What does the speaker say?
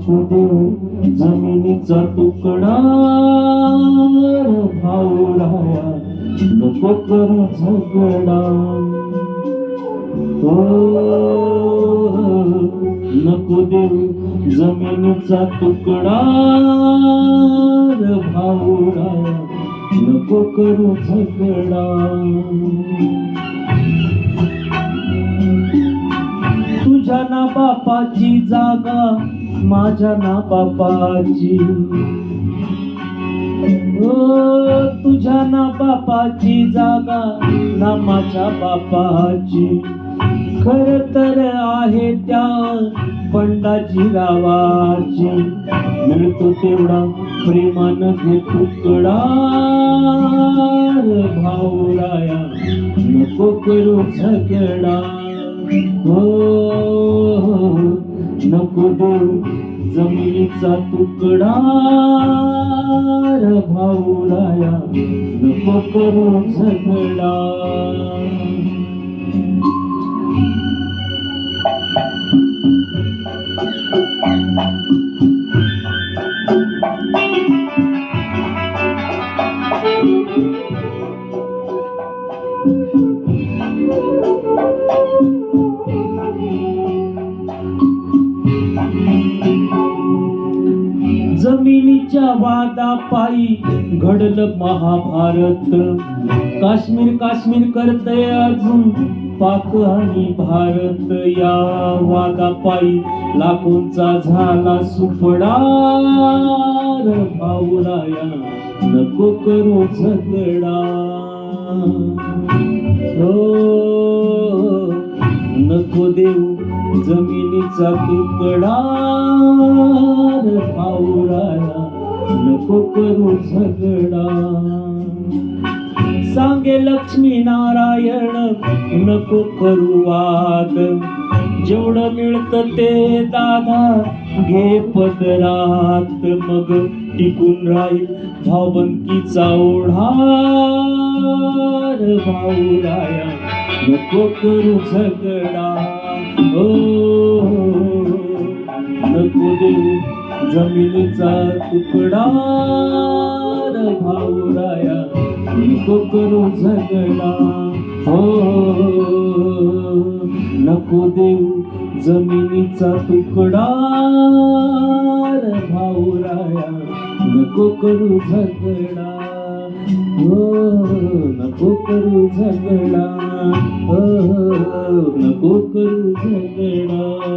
नको देऊ जमिनीचा तुकडा भाऊराया, नको करू झगडा. हो, नको देऊ जमिनीचा तुकडा भाऊराया, नको करू झगडा. तुझ्या ना बापाची जागा माझ्या ना बापाची, तुझ्या ना बापाची जागा ना माझ्या बापाची, खर तर आहे त्या पंडाजी रावाची. मिळतो तेवढा प्रेमानं घे तुकडा भाऊराया, नको करू झगडा. हो, नको देऊ जमिनीचा तुकडा भाऊराया, नको करू झगडा. जमिनीच्या वादापायी घडलं महाभारत. काश्मीर काश्मीर करतय अजून पाक आणि भारत. या वादापायी लाखोंचा झाला सुपडा भाऊराया, नको करू झगडा. हो, नको देऊ जमिनीचा तुकडा भाऊराया, नको करू झगडा. सांगे लक्ष्मी नारायण नको करू वाद, जेवढं मिळतं ते दादा घे पदरात. मग टिकून राहील भावबंदकीचा ओढा भाऊराया, नको करू झगडा. हो, नको देऊ जमिनीचा तुकडा भाऊराया, नको करू झगडा. हो, नको देऊ जमिनीचा तुकडा भाऊराया, नको करू झगडा. हो, नको करू झगडा. हो, नको करू झगडा.